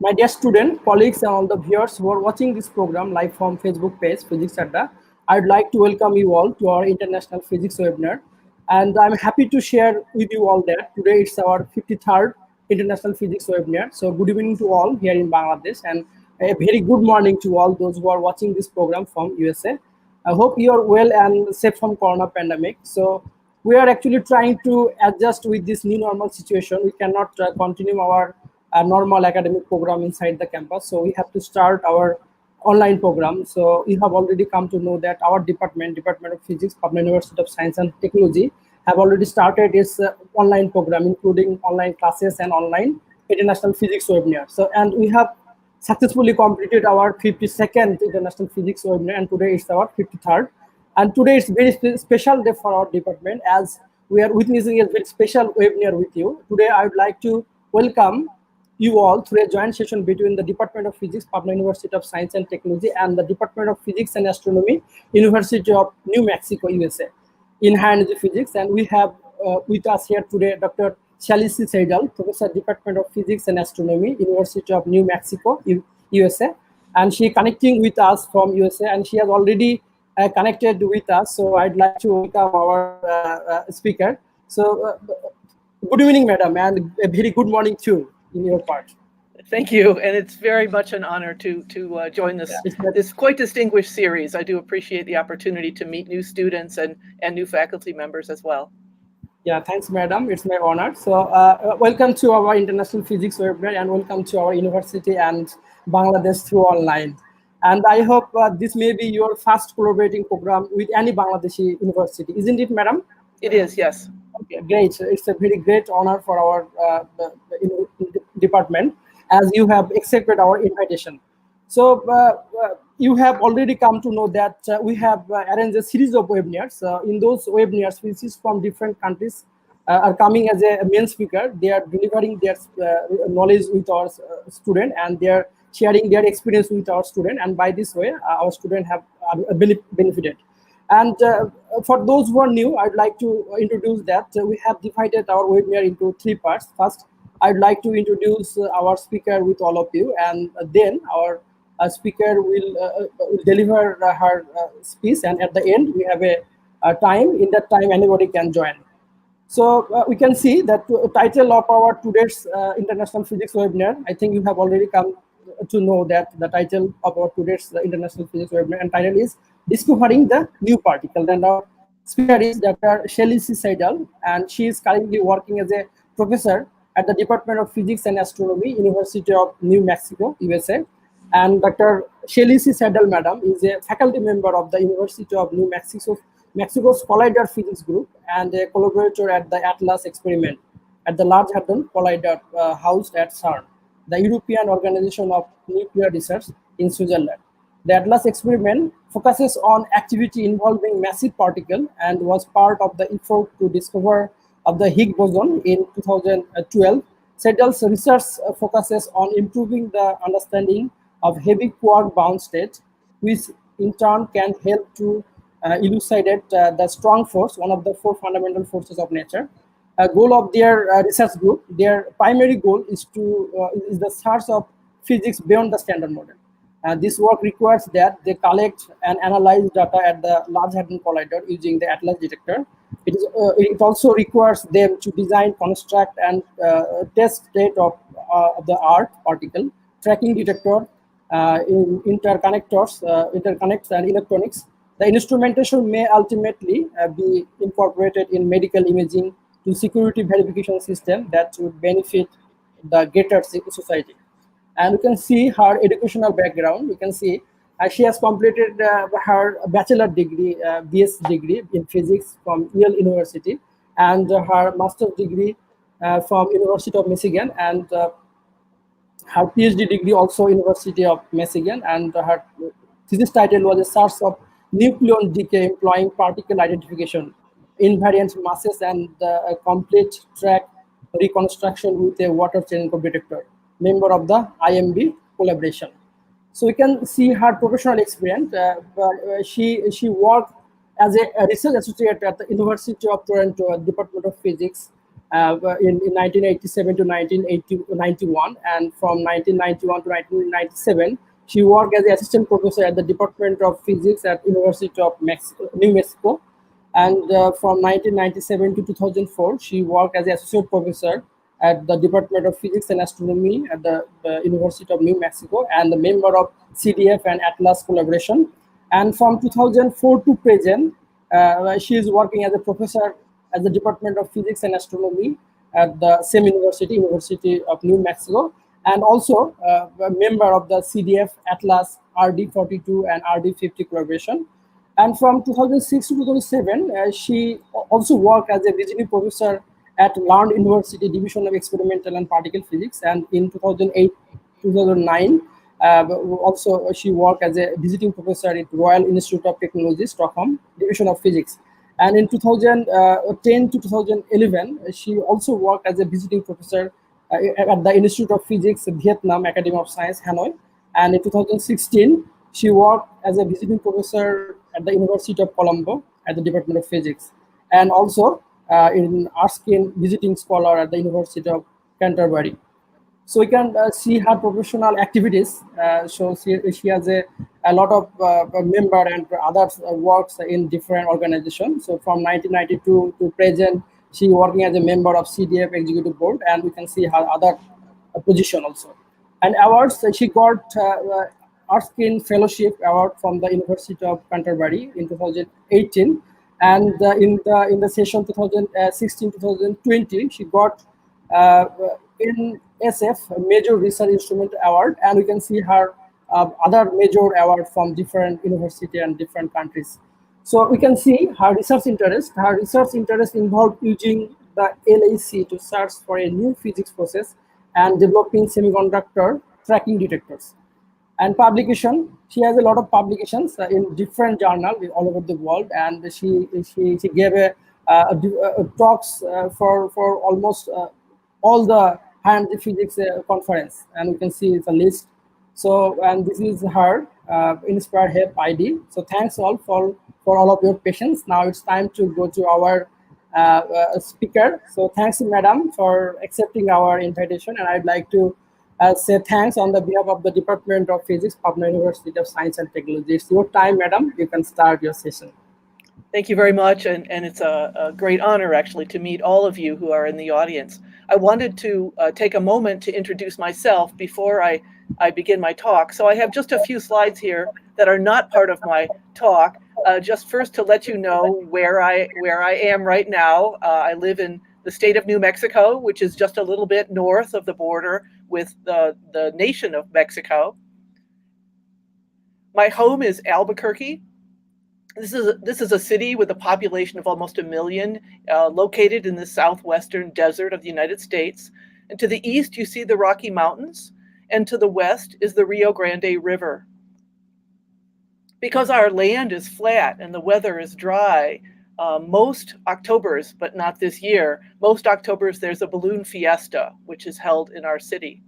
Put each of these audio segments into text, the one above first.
My dear student, colleagues, and all the viewers who are watching this program live from Facebook page, Physics Adda, I'd like to welcome you all to our International Physics webinar. And I'm happy to share with you all that today it's our 53rd International Physics webinar. So good evening to all here in Bangladesh, and a very good morning to all those who are watching this program from USA. I hope you are well and safe from Corona pandemic. So we are actually trying to adjust with this new normal situation. We cannot continue our normal academic program inside the campus. So we have to start our online program. So you have already come to know that our Department of Physics, Pabna University of Science and Technology, have already started its online program, including online classes and online international physics webinar. So, and we have successfully completed our 52nd international physics webinar, and today is our 53rd. And today is very special day for our department, as we are witnessing a very special webinar with you. Today, I would like to welcome you all through a joint session between the Department of Physics, Pabna University of Science and Technology, and the Department of Physics and Astronomy, University of New Mexico, USA, in high energy physics. And we have with us here today Dr. Seidel, Professor, Department of Physics and Astronomy, University of New Mexico, USA, and she connecting with us from USA, and she has already connected with us. So I'd like to welcome our speaker. So good evening, madam, and a very good morning too in your part. Thank you, and it's very much an honor to join this quite distinguished series. I do appreciate the opportunity to meet new students and new faculty members as well. Yeah, thanks, madam. It's my honor. So welcome to our International Physics webinar, and welcome to our university and Bangladesh through online. And I hope this may be your first collaborating program with any Bangladeshi university, isn't it, madam? It is, yes. Okay, great. It's a very great honor for our department, as you have accepted our invitation. So you have already come to know that we have arranged a series of webinars. In those webinars, which is from different countries, are coming as a main speaker. They are delivering their knowledge with our student, and they are sharing their experience with our student. And by this way, our student have benefited. And for those who are new, I'd like to introduce that we have divided our webinar into three parts. First, I'd like to introduce our speaker with all of you, and then our speaker will deliver her speech, and at the end, we have a time. In that time, anybody can join. So we can see that the title of our today's International Physics webinar, I think you have already come to know that the title of our today's International Physics webinar and title is Discovering the New Particle. And our speaker is Dr. Seidel, and she is currently working as a professor at the Department of Physics and Astronomy, University of New Mexico, USA. And Dr. Seidel, madam, is a faculty member of the University of New Mexico's Collider Physics Group, and a collaborator at the ATLAS experiment at the Large Hadron Collider housed at CERN, the European Organization of Nuclear Research in Switzerland. The ATLAS experiment focuses on activity involving massive particles and was part of the effort to discover of the Higgs boson in 2012. Seidel's research focuses on improving the understanding of heavy quark-bound state, which in turn can help to elucidate the strong force, one of the four fundamental forces of nature. A goal of their research group, their primary goal is the search of physics beyond the standard model. This work requires that they collect and analyze data at the Large Hadron Collider using the ATLAS detector. It also requires them to design, construct, and test state of the art particle tracking detector, interconnects and electronics. The instrumentation may ultimately be incorporated in medical imaging to security verification system that would benefit the greater society. And you can see her educational background. You can see she has completed her bachelor degree, BS degree in physics from Yale University, and her master's degree from University of Michigan, and her PhD degree also University of Michigan. And her thesis title was a source of nucleon decay employing particle identification, invariant masses, and a complete track reconstruction with a water channel detector, member of the IMB collaboration. So we can see her professional experience. She worked as a research associate at the University of Toronto Department of Physics in 1987 to 1991, and from 1991 to 1997, she worked as the assistant professor at the Department of Physics at University of New Mexico. And from 1997 to 2004, she worked as the associate professor at the Department of Physics and Astronomy at the University of New Mexico, and the member of CDF and Atlas collaboration. And from 2004 to present, she is working as a professor at the Department of Physics and Astronomy at the same university, University of New Mexico, and also a member of the CDF Atlas RD42 and RD50 collaboration. And from 2006 to 2007, she also worked as a visiting professor at Lund University Division of Experimental and Particle Physics. And in 2008, 2009, also she worked as a visiting professor at Royal Institute of Technology, Stockholm, Division of Physics. And in 2010 to 2011, she also worked as a visiting professor at the Institute of Physics, Vietnam Academy of Science, Hanoi. And in 2016, she worked as a visiting professor at the University of Colombo at the Department of Physics, and also in Erskine visiting scholar at the University of Canterbury. So we can see her professional activities. So she has a lot of member and other works in different organizations. So from 1992 to present, she working as a member of CDF Executive Board, and we can see her other position also. And awards, she got Erskine Fellowship Award from the University of Canterbury in 2018, and in the session 2016-2020, she got in SF Major Research Instrument Award, and we can see her other major award from different university and different countries. So we can see her research interest. Her research interest involved using the LHC to search for a new physics process and developing semiconductor tracking detectors. And publication, she has a lot of publications in different journals all over the world, and she gave a talks for almost all the high-energy physics conference, and we can see it's a list. So, and this is her Inspire Help ID. So thanks all for all of your patience. Now it's time to go to our speaker. So thanks, madam, for accepting our invitation, and I'd like to say thanks on the behalf of the Department of Physics, Pabna University of Science and Technology. It's your time, madam. You can start your session. Thank you very much, and it's a great honor, actually, to meet all of you who are in the audience. I wanted to take a moment to introduce myself before I begin my talk. So I have just a few slides here that are not part of my talk. Just first to let you know where I am right now. I live in the state of New Mexico, which is just a little bit north of the border with the nation of Mexico. My home is Albuquerque. This is a city with a population of almost 1 million, located in the southwestern desert of the United States. And to the east, you see the Rocky Mountains, and to the west is the Rio Grande River. Because our land is flat and the weather is dry, most Octobers, but not this year, most Octobers there's a balloon fiesta, which is held in our city.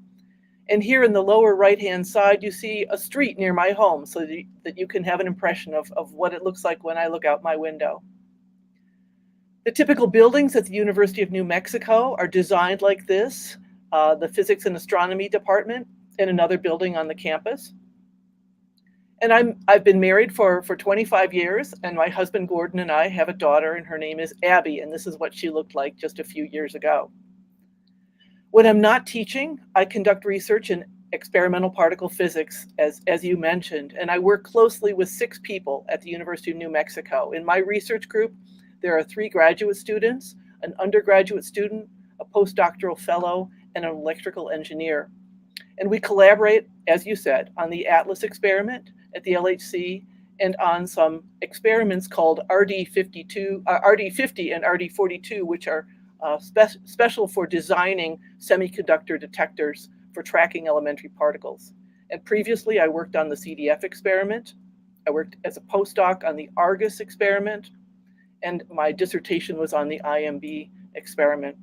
And here in the lower right-hand side, you see a street near my home so that you can have an impression of what it looks like when I look out my window. The typical buildings at the University of New Mexico are designed like this, the Physics and Astronomy Department and another building on the campus. And I've been married for 25 years, and my husband Gordon and I have a daughter, and her name is Abby, and this is what she looked like just a few years ago. When I'm not teaching, I conduct research in experimental particle physics, as you mentioned, and I work closely with 6 people at the University of New Mexico. In my research group, there are 3 graduate students, an undergraduate student, a postdoctoral fellow, and an electrical engineer. And we collaborate, as you said, on the ATLAS experiment at the LHC and on some experiments called RD50 and RD42, which are special for designing semiconductor detectors for tracking elementary particles. And previously, I worked on the CDF experiment. I worked as a postdoc on the Argus experiment, and my dissertation was on the IMB experiment.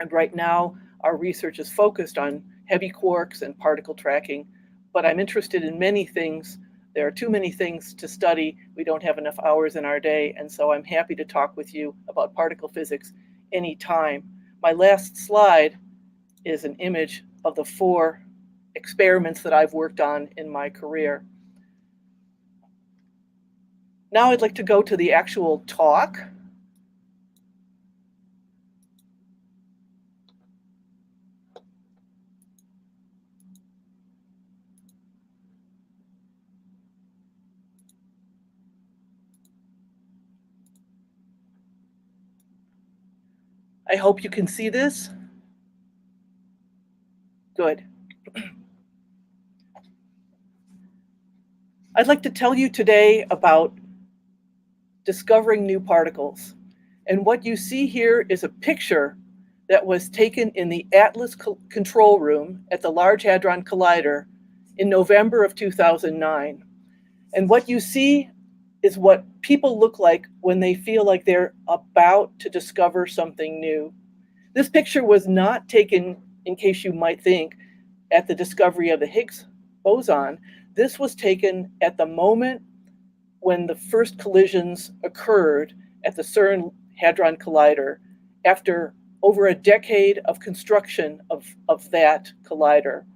And right now, our research is focused on heavy quarks and particle tracking, but I'm interested in many things. There are too many things to study. We don't have enough hours in our day, and so I'm happy to talk with you about particle physics anytime. my last slide is an image of the 4 experiments that I've worked on in my career. Now I'd like to go to the actual talk. I hope you can see this. Good. I'd like to tell you today about discovering new particles. And what you see here is a picture that was taken in the Atlas control room at the Large Hadron Collider in November of 2009. And what you see is what people look like when they feel like they're about to discover something new. This picture was not taken, in case you might think, at the discovery of the Higgs boson. This was taken at the moment when the first collisions occurred at the CERN Hadron Collider after over a decade of construction of that collider.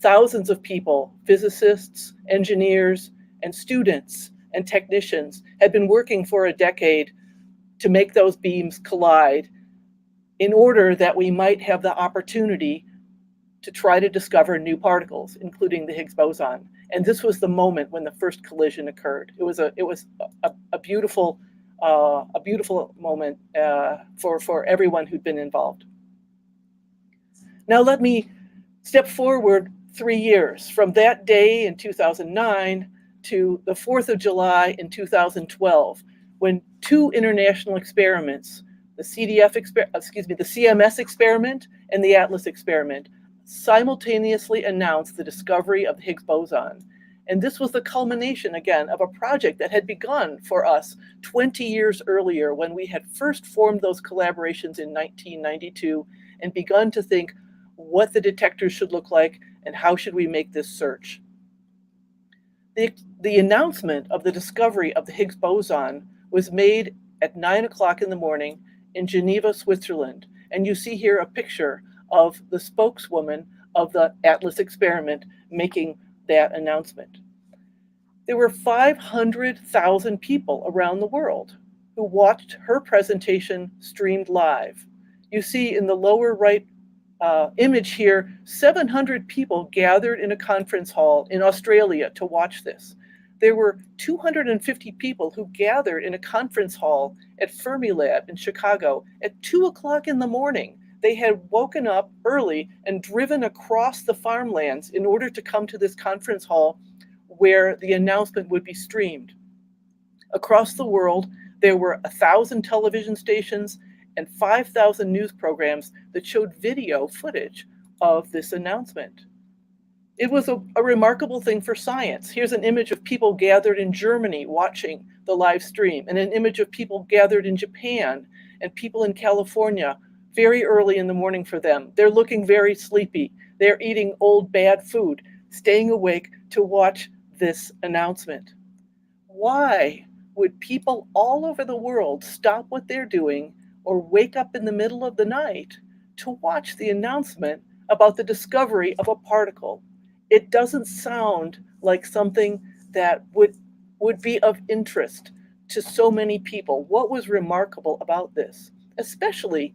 Thousands of people, physicists, engineers, and students and technicians had been working for a decade to make those beams collide in order that we might have the opportunity to try to discover new particles, including the Higgs boson. And this was the moment when the first collision occurred. It was a beautiful moment for everyone who'd been involved. Now let me step forward 3 years from that day in 2009 to the 4th of July in 2012, when 2 international experiments, the CMS experiment and the Atlas experiment, simultaneously announced the discovery of the Higgs boson. And this was the culmination, again, of a project that had begun for us 20 years earlier when we had first formed those collaborations in 1992 and begun to think what the detectors should look like and how should we make this search. The announcement of the discovery of the Higgs boson was made at 9 o'clock in the morning in Geneva, Switzerland. And you see here a picture of the spokeswoman of the Atlas experiment making that announcement. There were 500,000 people around the world who watched her presentation streamed live. You see in the lower right image here, 700 people gathered in a conference hall in Australia to watch this. There were 250 people who gathered in a conference hall at Fermilab in Chicago at 2 o'clock in the morning. They had woken up early and driven across the farmlands in order to come to this conference hall where the announcement would be streamed. Across the world, there were 1,000 television stations and 5,000 news programs that showed video footage of this announcement. It was a remarkable thing for science. Here's an image of people gathered in Germany watching the live stream, and an image of people gathered in Japan and people in California very early in the morning for them. They're looking very sleepy. They're eating old bad food, staying awake to watch this announcement. Why would people all over the world stop what they're doing or wake up in the middle of the night to watch the announcement about the discovery of a particle? It doesn't sound like something that would be of interest to so many people. What was remarkable about this? Especially,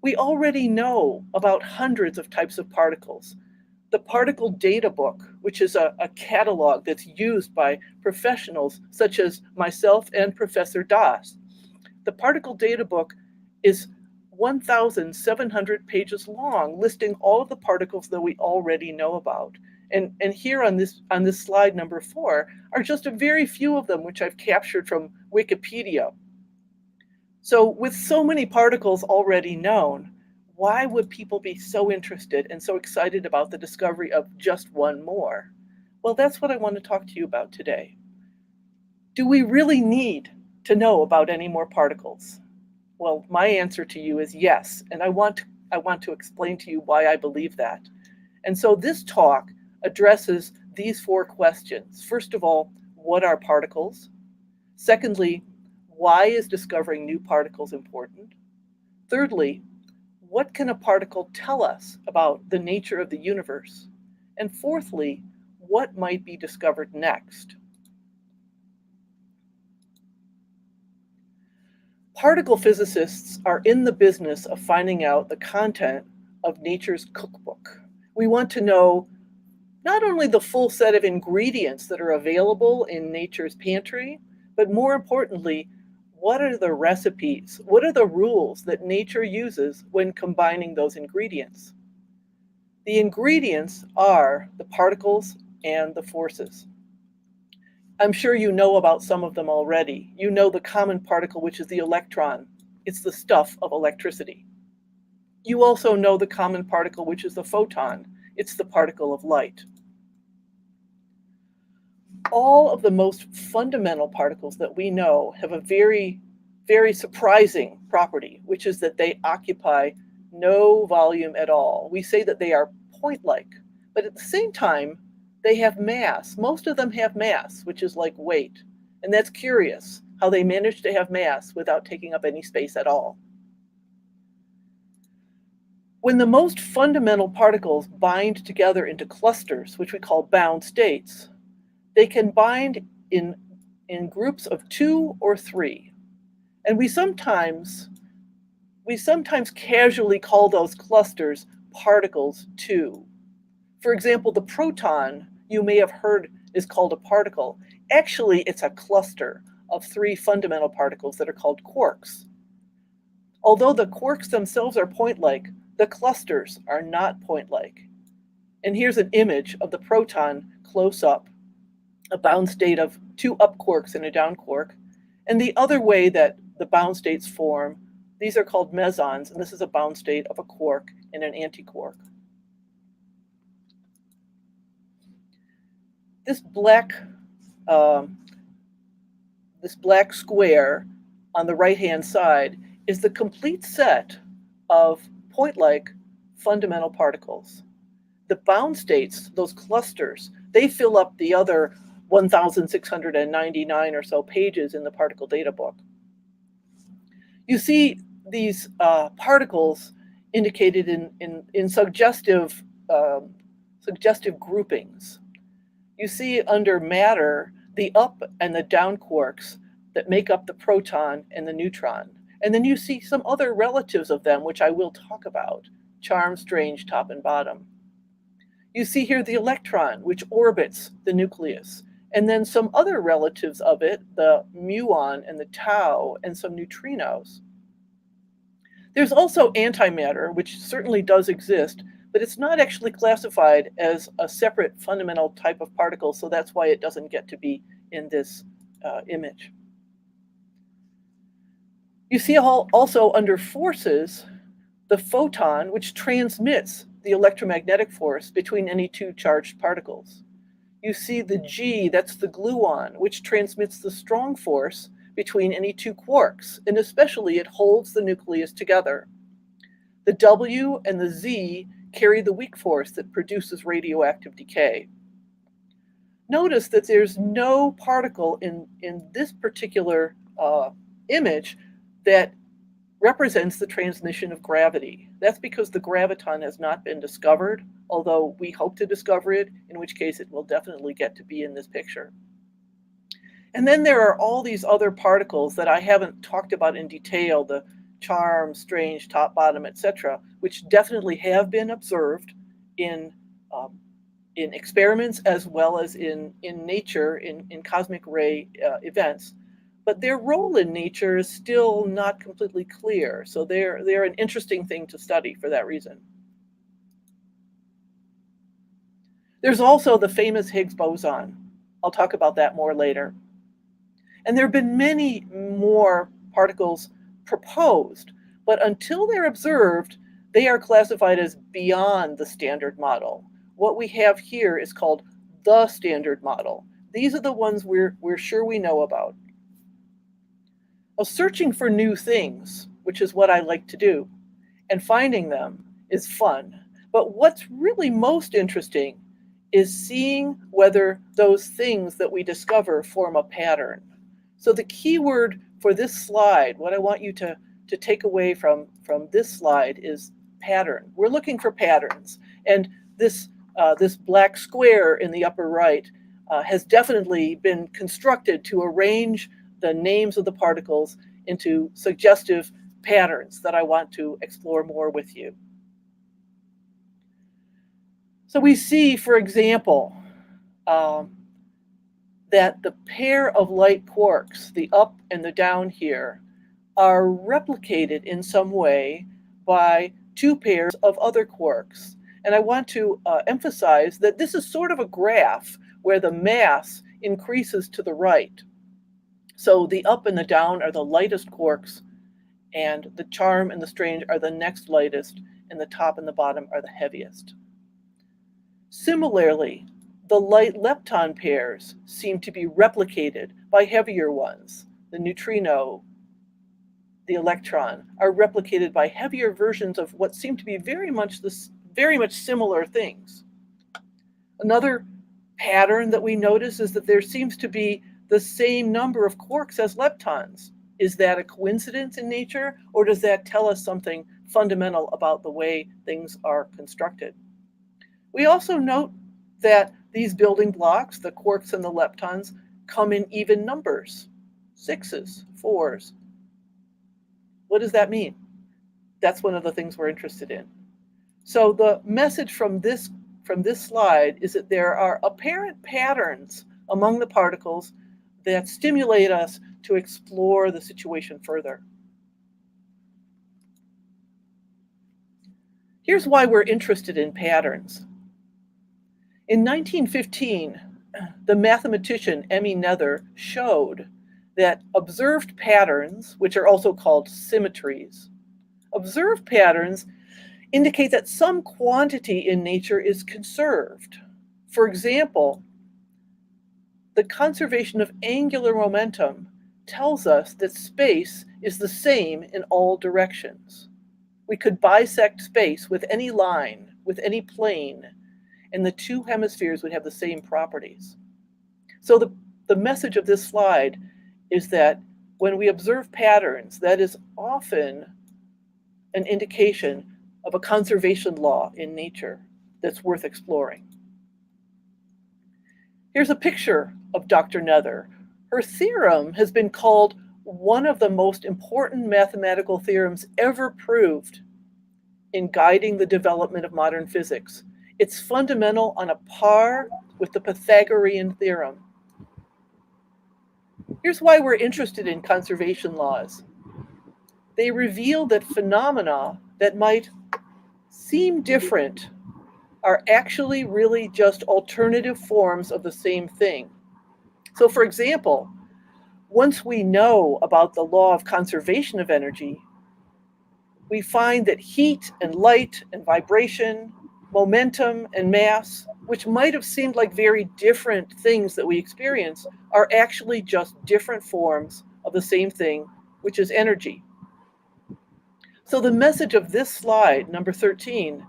we already know about hundreds of types of particles. The particle data book, which is a catalog that's used by professionals such as myself and Professor Das. The particle data book is 1,700 pages long, listing all of the particles that we already know about. And here on this slide number 4 are just a very few of them, which I've captured from Wikipedia. So with so many particles already known, why would people be so interested and so excited about the discovery of just one more? Well, that's what I want to talk to you about today. Do we really need to know about any more particles? Well, my answer to you is yes, and I want to explain to you why I believe that. And so this talk addresses these 4 questions. First of all, what are particles? Secondly, why is discovering new particles important? Thirdly, what can a particle tell us about the nature of the universe? And fourthly, what might be discovered next? Particle physicists are in the business of finding out the content of nature's cookbook. We want to know not only the full set of ingredients that are available in nature's pantry, but more importantly, what are the recipes? What are the rules that nature uses when combining those ingredients? The ingredients are the particles and the forces. I'm sure you know about some of them already. You know the common particle, which is the electron. It's the stuff of electricity. You also know the common particle, which is the photon. It's the particle of light. All of the most fundamental particles that we know have a very, very surprising property, which is that they occupy no volume at all. We say that they are point-like, but at the same time, they have mass. Most of them have mass, which is like weight. And that's curious, how they manage to have mass without taking up any space at all. When the most fundamental particles bind together into clusters, which we call bound states, they can bind in groups of 2 or 3. And we sometimes casually call those clusters particles too. For example, the proton, you may have heard, is called a particle. Actually, it's a cluster of 3 fundamental particles that are called quarks. Although the quarks themselves are point-like, the clusters are not point-like. And here's an image of the proton close up, a bound state of 2 up quarks and a down quark. And the other way that the bound states form, these are called mesons, and this is a bound state of a quark and an antiquark. This black square on the right-hand side is the complete set of point-like fundamental particles. The bound states, those clusters, they fill up the other 1,699 or so pages in the particle data book. You see these particles indicated in suggestive groupings. You see under matter the up and the down quarks that make up the proton and the neutron. And then you see some other relatives of them, which I will talk about, charm, strange, top and bottom. You see here the electron, which orbits the nucleus, and then some other relatives of it, the muon and the tau, and some neutrinos. There's also antimatter, which certainly does exist, but it's not actually classified as a separate fundamental type of particle, so that's why it doesn't get to be in this image. You see also under forces, the photon, which transmits the electromagnetic force between any 2 charged particles. You see the G, that's the gluon, which transmits the strong force between any 2 quarks, and especially it holds the nucleus together. The W and the Z carry the weak force that produces radioactive decay. Notice that there's no particle in this particular image that represents the transmission of gravity. That's because the graviton has not been discovered, although we hope to discover it, in which case it will definitely get to be in this picture. And then there are all these other particles that I haven't talked about in detail, the charm, strange, top, bottom, etc., which definitely have been observed in experiments as well as in nature, in cosmic ray events. But their role in nature is still not completely clear. So they're an interesting thing to study for that reason. There's also the famous Higgs boson. I'll talk about that more later. And there have been many more particles proposed, but until they're observed, they are classified as beyond the standard model. What we have here is called the standard model. These are the ones we're sure we know about. Well, searching for new things, which is what I like to do, and finding them is fun. But what's really most interesting is seeing whether those things that we discover form a pattern. So the key word for this slide, what I want you to take away from this slide is pattern. We're looking for patterns. And this black square in the upper right has definitely been constructed to arrange the names of the particles into suggestive patterns that I want to explore more with you. So we see, for example, that the pair of light quarks, the up and the down here, are replicated in some way by two pairs of other quarks. And I want to emphasize that this is sort of a graph where the mass increases to the right. So the up and the down are the lightest quarks, and the charm and the strange are the next lightest, and the top and the bottom are the heaviest. Similarly, the light lepton pairs seem to be replicated by heavier ones. The neutrino, the electron, are replicated by heavier versions of what seem to be very much similar things. Another pattern that we notice is that there seems to be the same number of quarks as leptons. Is that a coincidence in nature, or does that tell us something fundamental about the way things are constructed? We also note that these building blocks, the quarks and the leptons, come in even numbers, 6s, 4s. What does that mean? That's one of the things we're interested in. So the message from this slide is that there are apparent patterns among the particles that stimulate us to explore the situation further. Here's why we're interested in patterns. In 1915, the mathematician Emmy Noether showed that observed patterns, which are also called symmetries, observed patterns indicate that some quantity in nature is conserved. For example, the conservation of angular momentum tells us that space is the same in all directions. We could bisect space with any line, with any plane, and the two hemispheres would have the same properties. So the message of this slide is that when we observe patterns, that is often an indication of a conservation law in nature that's worth exploring. Here's a picture of Dr. Noether. Her theorem has been called one of the most important mathematical theorems ever proved in guiding the development of modern physics. It's fundamental, on a par with the Pythagorean theorem. Here's why we're interested in conservation laws. They reveal that phenomena that might seem different are actually really just alternative forms of the same thing. So for example, once we know about the law of conservation of energy, we find that heat and light and vibration, momentum and mass, which might have seemed like very different things that we experience, are actually just different forms of the same thing, which is energy. So the message of this slide, number 13,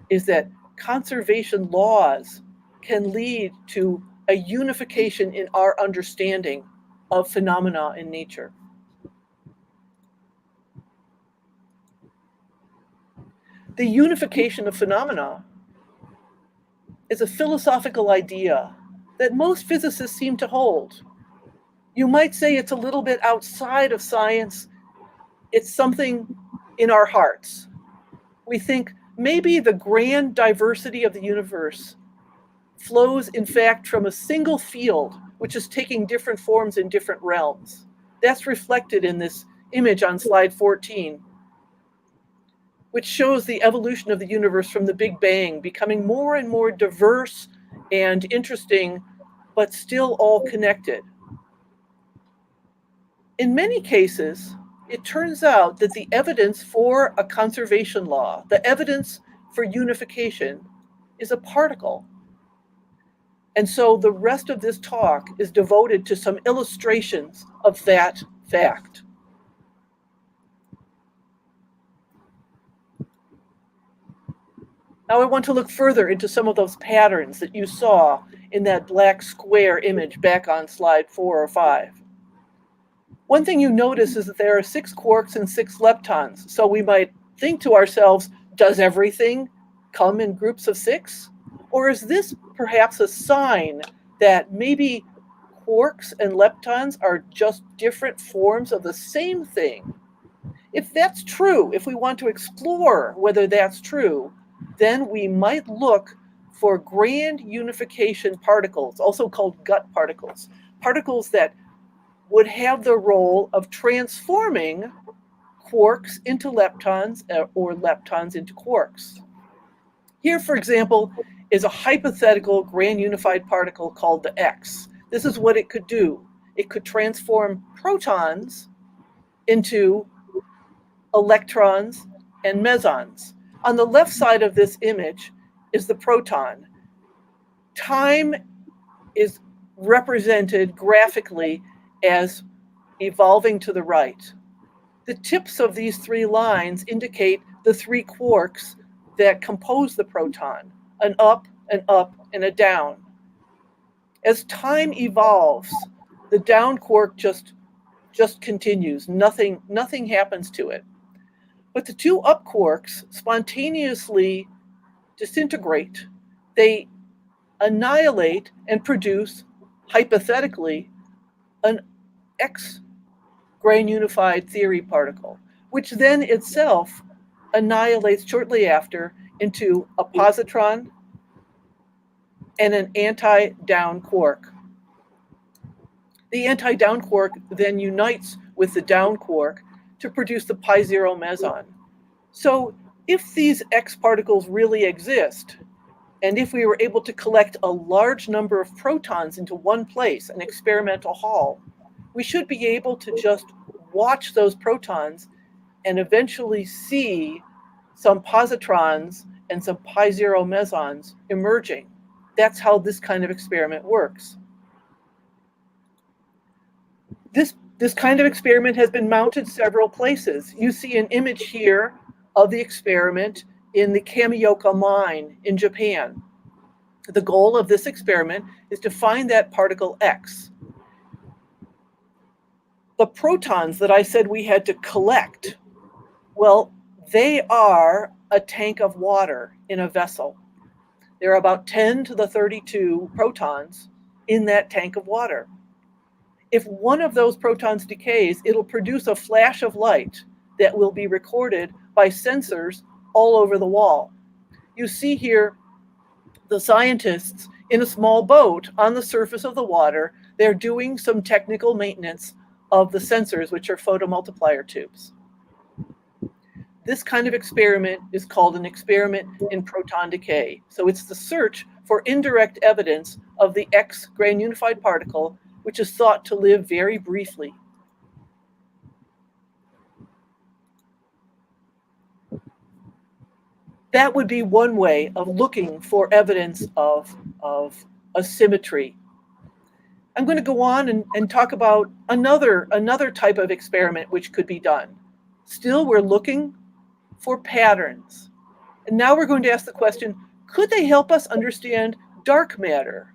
is that conservation laws can lead to a unification in our understanding of phenomena in nature. The unification of phenomena is a philosophical idea that most physicists seem to hold. You might say it's a little bit outside of science. It's something in our hearts. We think maybe the grand diversity of the universe flows, in fact, from a single field, which is taking different forms in different realms. That's reflected in this image on slide 14, which shows the evolution of the universe from the Big Bang, becoming more and more diverse and interesting, but still all connected. In many cases, it turns out that the evidence for a conservation law, the evidence for unification, is a particle. And so the rest of this talk is devoted to some illustrations of that fact. Now I want to look further into some of those patterns that you saw in that black square image back on slide 4 or 5. One thing you notice is that there are 6 quarks and 6 leptons. So we might think to ourselves, Does everything come in groups of 6? Or is this perhaps a sign that maybe quarks and leptons are just different forms of the same thing? If that's true, if we want to explore whether that's true, then we might look for grand unification particles, also called gut particles, particles that would have the role of transforming quarks into leptons or leptons into quarks. Here, for example, is a hypothetical grand unified particle called the X. This is what it could do. It could transform protons into electrons and mesons. On the left side of this image is the proton. Time is represented graphically as evolving to the right. The tips of these 3 lines indicate the 3 quarks that compose the proton, an up, and a down. As time evolves, the down quark just continues. Nothing happens to it. But the 2 up quarks spontaneously disintegrate. They annihilate and produce, hypothetically, an X grand unified theory particle, which then itself annihilates shortly after into a positron and an anti-down quark. The anti-down quark then unites with the down quark to produce the pi-0 meson. So if these X particles really exist, and if we were able to collect a large number of protons into one place, an experimental hall, we should be able to just watch those protons and eventually see some positrons and some pi-0 mesons emerging. That's how this kind of experiment works. This kind of experiment has been mounted several places. You see an image here of the experiment in the Kamioka mine in Japan. The goal of this experiment is to find that particle X. The protons that I said we had to collect, well, they are a tank of water in a vessel. There are about 10 to the 32 protons in that tank of water. If one of those protons decays, it'll produce a flash of light that will be recorded by sensors all over the wall. You see here the scientists in a small boat on the surface of the water. They're doing some technical maintenance of the sensors, which are photomultiplier tubes. This kind of experiment is called an experiment in proton decay. So it's the search for indirect evidence of the X grand unified particle, which is thought to live very briefly. That would be one way of looking for evidence of asymmetry. I'm going to go on and talk about another type of experiment which could be done. Still, we're looking for patterns. And now we're going to ask the question, could they help us understand dark matter?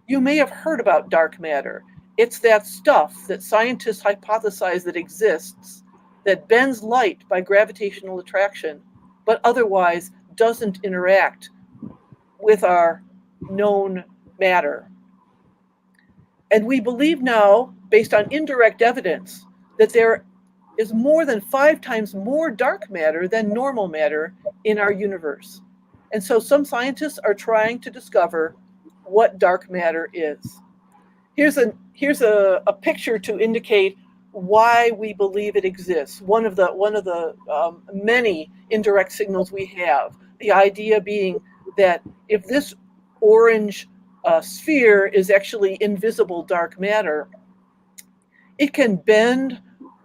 You may have heard about dark matter. It's that stuff that scientists hypothesize that exists, that bends light by gravitational attraction, but otherwise doesn't interact with our known matter. And we believe now, based on indirect evidence, that there is more than 5 times more dark matter than normal matter in our universe. And so some scientists are trying to discover what dark matter is. Here's a picture to indicate why we believe it exists. One of the many indirect signals we have. The idea being that if this orange sphere is actually invisible dark matter, it can bend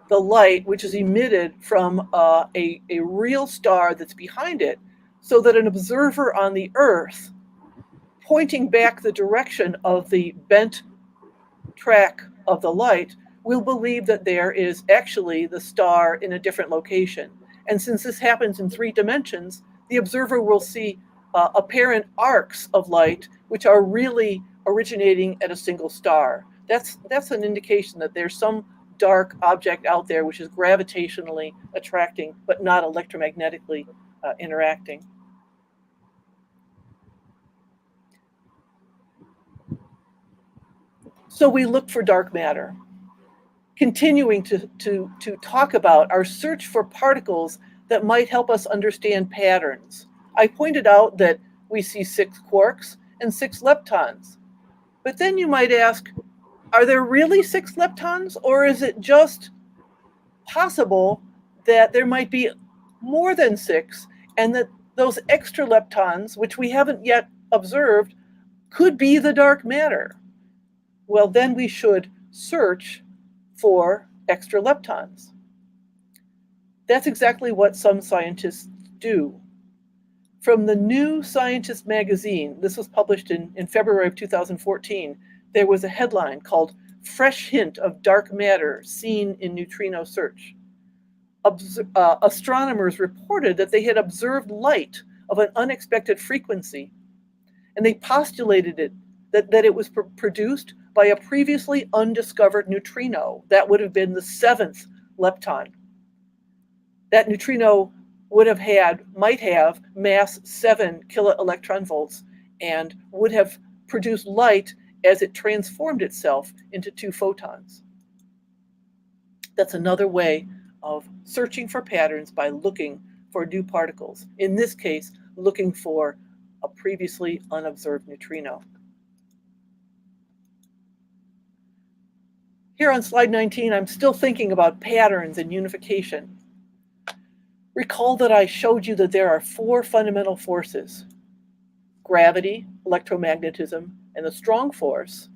the light which is emitted from a real star that's behind it, so that an observer on the Earth, pointing back the direction of the bent track of the light, will believe that there is actually the star in a different location. And since this happens in 3 dimensions, the observer will see apparent arcs of light which are really originating at a single star. That's an indication that there's some dark object out there which is gravitationally attracting but not electromagnetically interacting. So we look for dark matter, continuing to talk about our search for particles that might help us understand patterns. I pointed out that we see 6 quarks and 6 leptons. But then you might ask, are there really 6 leptons, or is it just possible that there might be more than 6, and that those extra leptons, which we haven't yet observed, could be the dark matter? Well, then we should search for extra leptons. That's exactly what some scientists do. From the New Scientist magazine, this was published in February of 2014, there was a headline called "Fresh Hint of Dark Matter Seen in Neutrino Search." Astronomers reported that they had observed light of an unexpected frequency, and they postulated that it was produced by a previously undiscovered neutrino. That would have been the 7th lepton. That neutrino might have mass 7 kiloelectron volts and would have produced light as it transformed itself into 2 photons. That's another way of searching for patterns by looking for new particles. In this case, looking for a previously unobserved neutrino. Here on slide 19, I'm still thinking about patterns and unification. Recall that I showed you that there are 4 fundamental forces: gravity, electromagnetism, and the strong force,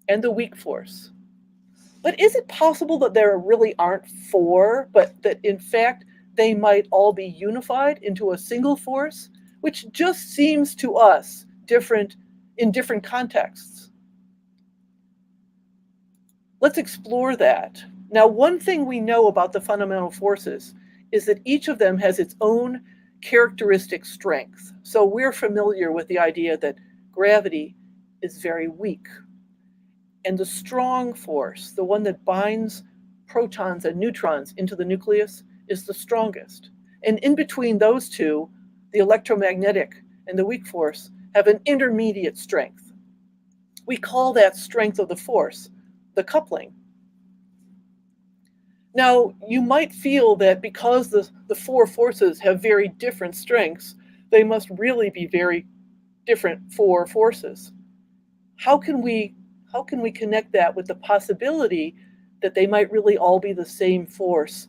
and the weak force. But is it possible that there really aren't 4, but that in fact they might all be unified into a single force, which just seems to us different in different contexts? Let's explore that. Now, one thing we know about the fundamental forces is that each of them has its own characteristic strength. So we're familiar with the idea that gravity is very weak, and the strong force, the one that binds protons and neutrons into the nucleus, is the strongest. And in between those two, the electromagnetic and the weak force have an intermediate strength. We call that strength of the force the coupling. Now, you might feel that because the 4 forces have very different strengths, they must really be very different 4 forces. How can we connect that with the possibility that they might really all be the same force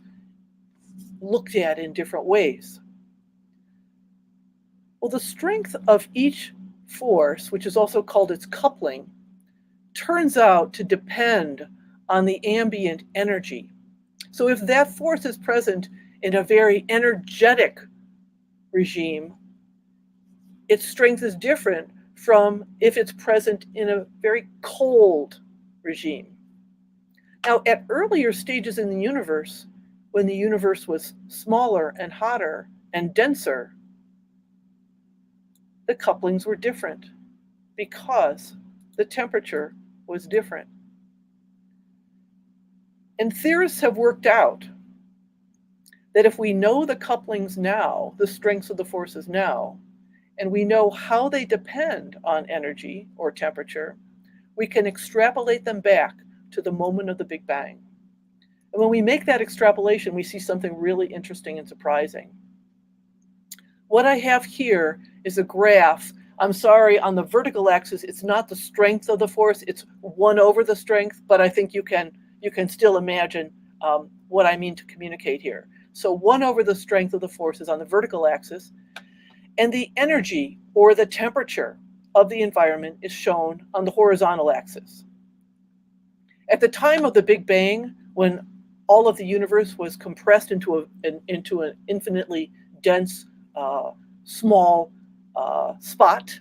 looked at in different ways? Well, the strength of each force, which is also called its coupling, turns out to depend on the ambient energy. So if that force is present in a very energetic regime, its strength is different from if it's present in a very cold regime. Now, at earlier stages in the universe, when the universe was smaller and hotter and denser, the couplings were different because the temperature was different. And theorists have worked out that if we know the couplings now, the strengths of the forces now, and we know how they depend on energy or temperature, we can extrapolate them back to the moment of the Big Bang. And when we make that extrapolation, we see something really interesting and surprising. What I have here is a graph. I'm sorry, on the vertical axis, it's not the strength of the force, it's 1 over the strength, but I think you can still imagine what I mean to communicate here. So 1 over the strength of the force is on the vertical axis, and the energy or the temperature of the environment is shown on the horizontal axis. At the time of the Big Bang, when all of the universe was compressed into an infinitely dense, small spot,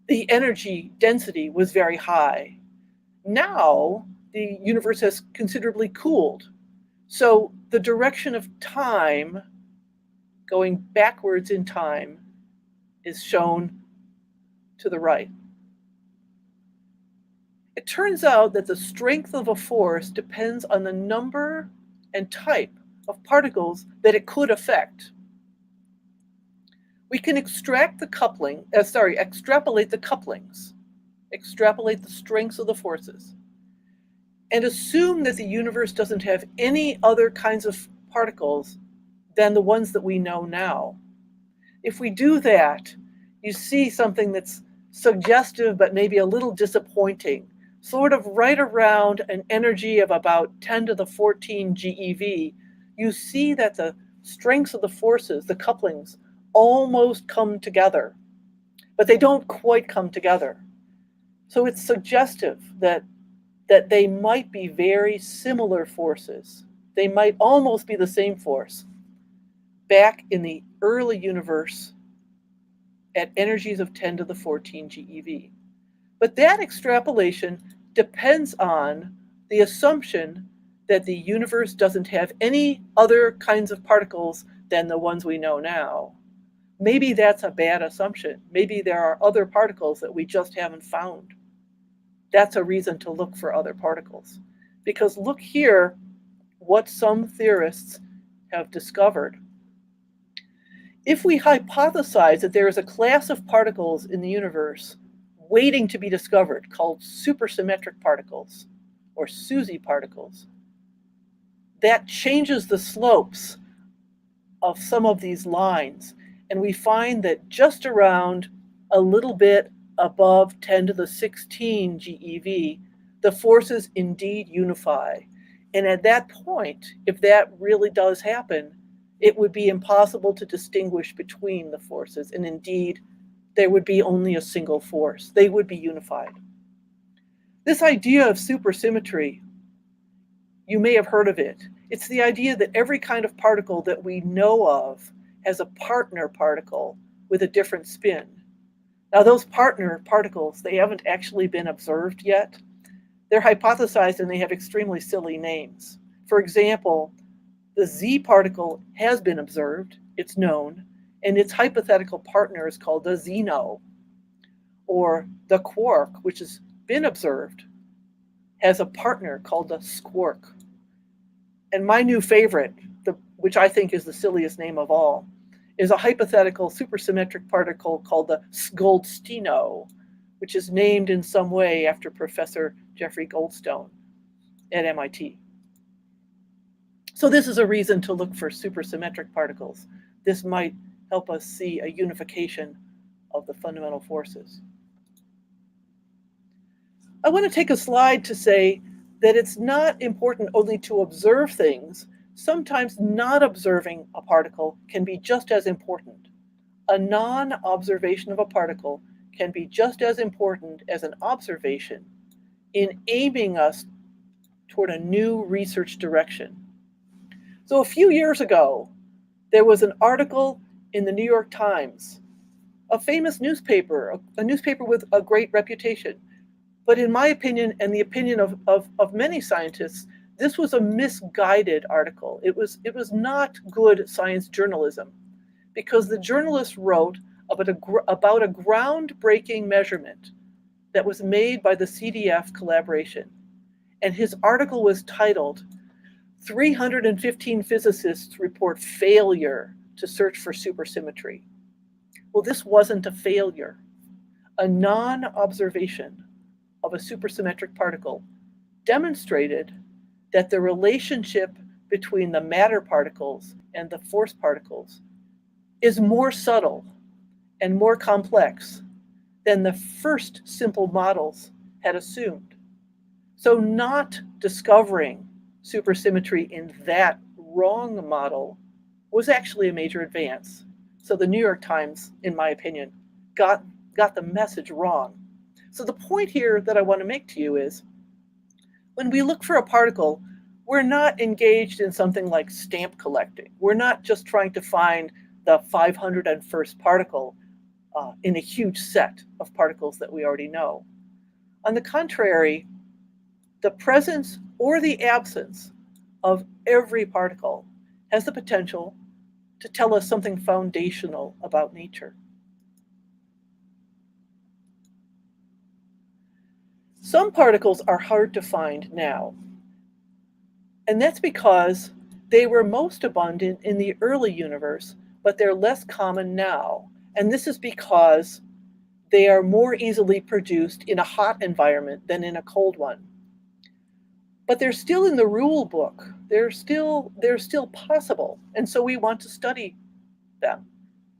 the energy density was very high. Now, the universe has considerably cooled. So the direction of time, going backwards in time, is shown to the right. It turns out that the strength of a force depends on the number and type of particles that it could affect. we can extrapolate the couplings, extrapolate the strengths of the forces, and assume that the universe doesn't have any other kinds of particles than the ones that we know now. If we do that, you see something that's suggestive but maybe a little disappointing, sort of right around an energy of about 10 to the 14 GeV. You see that the strengths of the forces, the couplings, almost come together, but they don't quite come together. So it's suggestive that they might be very similar forces. They might almost be the same force back in the early universe at energies of 10 to the 14 GeV. But that extrapolation depends on the assumption that the universe doesn't have any other kinds of particles than the ones we know now. Maybe that's a bad assumption. Maybe there are other particles that we just haven't found. That's a reason to look for other particles. Because look here what some theorists have discovered. If we hypothesize that there is a class of particles in the universe waiting to be discovered called supersymmetric particles or SUSY particles, that changes the slopes of some of these lines. And we find that just around a little bit above 10 to the 16 GeV, the forces indeed unify. And at that point, if that really does happen, it would be impossible to distinguish between the forces. And indeed, there would be only a single force. They would be unified. This idea of supersymmetry, you may have heard of it. It's the idea that every kind of particle that we know of has a partner particle with a different spin. Now, those partner particles, they haven't actually been observed yet. They're hypothesized and they have extremely silly names. For example, the Z particle has been observed, it's known, and its hypothetical partner is called the Zeno. Or the quark, which has been observed, has a partner called the squark. And my new favorite, which I think is the silliest name of all, is a hypothetical supersymmetric particle called the Goldstino, which is named in some way after Professor Jeffrey Goldstone at MIT. So this is a reason to look for supersymmetric particles. This might help us see a unification of the fundamental forces. I want to take a slide to say that it's not important only to observe things. Sometimes not observing a particle can be just as important. A non-observation of a particle can be just as important as an observation in aiming us toward a new research direction. So a few years ago, there was an article in the New York Times, a famous newspaper, a newspaper with a great reputation. But in my opinion, and the opinion of many scientists, this was a misguided article. It was not good science journalism, because the journalist wrote about a groundbreaking measurement that was made by the CDF collaboration. And his article was titled, 315 physicists report failure to search for supersymmetry. Well, this wasn't a failure. A non-observation of a supersymmetric particle demonstrated that the relationship between the matter particles and the force particles is more subtle and more complex than the first simple models had assumed. So not discovering supersymmetry in that wrong model was actually a major advance. So the New York Times, in my opinion, got the message wrong. So the point here that I want to make to you is, when we look for a particle, we're not engaged in something like stamp collecting. We're not just trying to find the 501st particle in a huge set of particles that we already know. On the contrary, the presence or the absence of every particle has the potential to tell us something foundational about nature. Some particles are hard to find now, and that's because they were most abundant in the early universe, but they're less common now. And this is because they are more easily produced in a hot environment than in a cold one. But they're still in the rule book. They're still possible. And so we want to study them.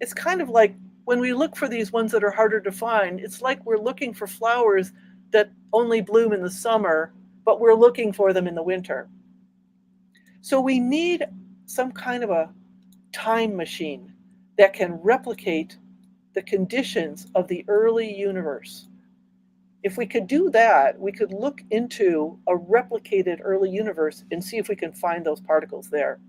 It's kind of like when we look for these ones that are harder to find, it's like we're looking for flowers that only bloom in the summer, but we're looking for them in the winter. So we need some kind of a time machine that can replicate the conditions of the early universe. If we could do that, we could look into a replicated early universe and see if we can find those particles there.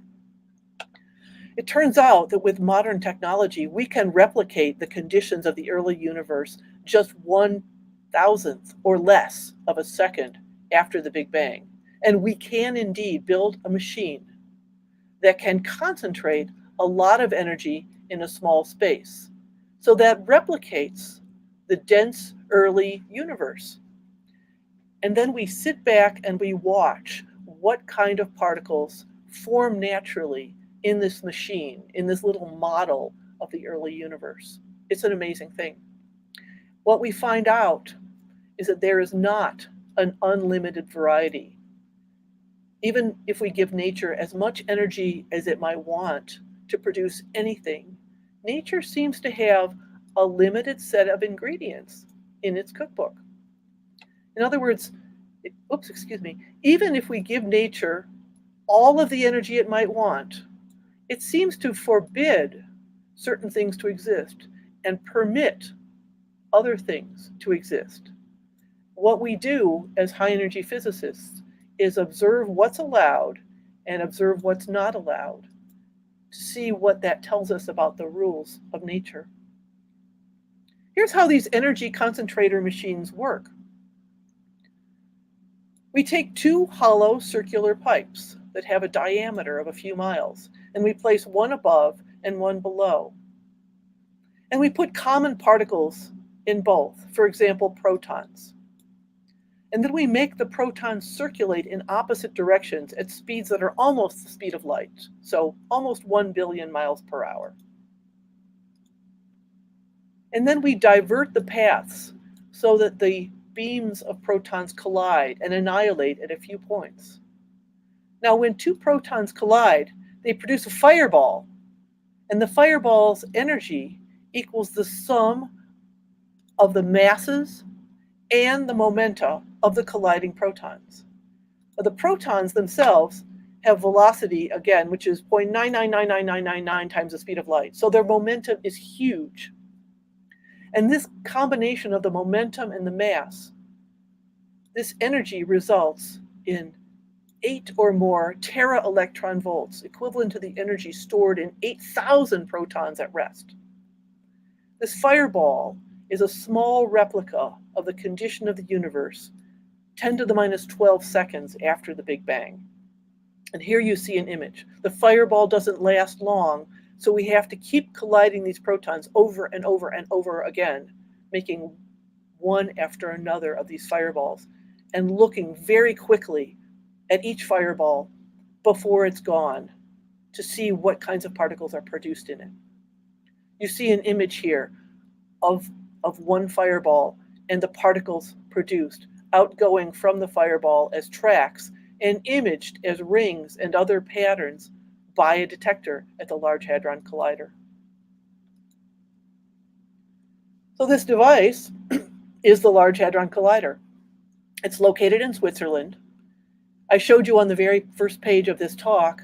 It turns out that with modern technology, we can replicate the conditions of the early universe just 1/1000th or less of a second after the Big Bang. And we can indeed build a machine that can concentrate a lot of energy in a small space. So that replicates the dense early universe. And then we sit back and we watch what kind of particles form naturally in this machine, in this little model of the early universe. It's an amazing thing. What we find out is that there is not an unlimited variety. Even if we give nature as much energy as it might want to produce anything, nature seems to have a limited set of ingredients in its cookbook. In other words, even if we give nature all of the energy it might want, it seems to forbid certain things to exist and permit other things to exist. What we do as high energy physicists is observe what's allowed and observe what's not allowed to see what that tells us about the rules of nature. Here's how these energy concentrator machines work. We take two hollow circular pipes that have a diameter of a few miles, and we place one above and one below. And we put common particles in both, for example, protons. And then we make the protons circulate in opposite directions at speeds that are almost the speed of light, so almost 1 billion miles per hour. And then we divert the paths so that the beams of protons collide and annihilate at a few points. Now, when two protons collide, they produce a fireball, and the fireball's energy equals the sum of the masses and the momenta of the colliding protons. But the protons themselves have velocity, again, which is 0.9999999 times the speed of light. So their momentum is huge. And this combination of the momentum and the mass, this energy results in 8 or more tera electron volts, equivalent to the energy stored in 8,000 protons at rest. This fireball is a small replica of the condition of the universe 10 to the minus 12 seconds after the Big Bang. And here you see an image. The fireball doesn't last long, so we have to keep colliding these protons over and over and over again, making one after another of these fireballs, and looking very quickly at each fireball before it's gone to see what kinds of particles are produced in it. You see an image here of one fireball and the particles produced outgoing from the fireball as tracks and imaged as rings and other patterns by a detector at the Large Hadron Collider. So this device is the Large Hadron Collider. It's located in Switzerland. I showed you on the very first page of this talk,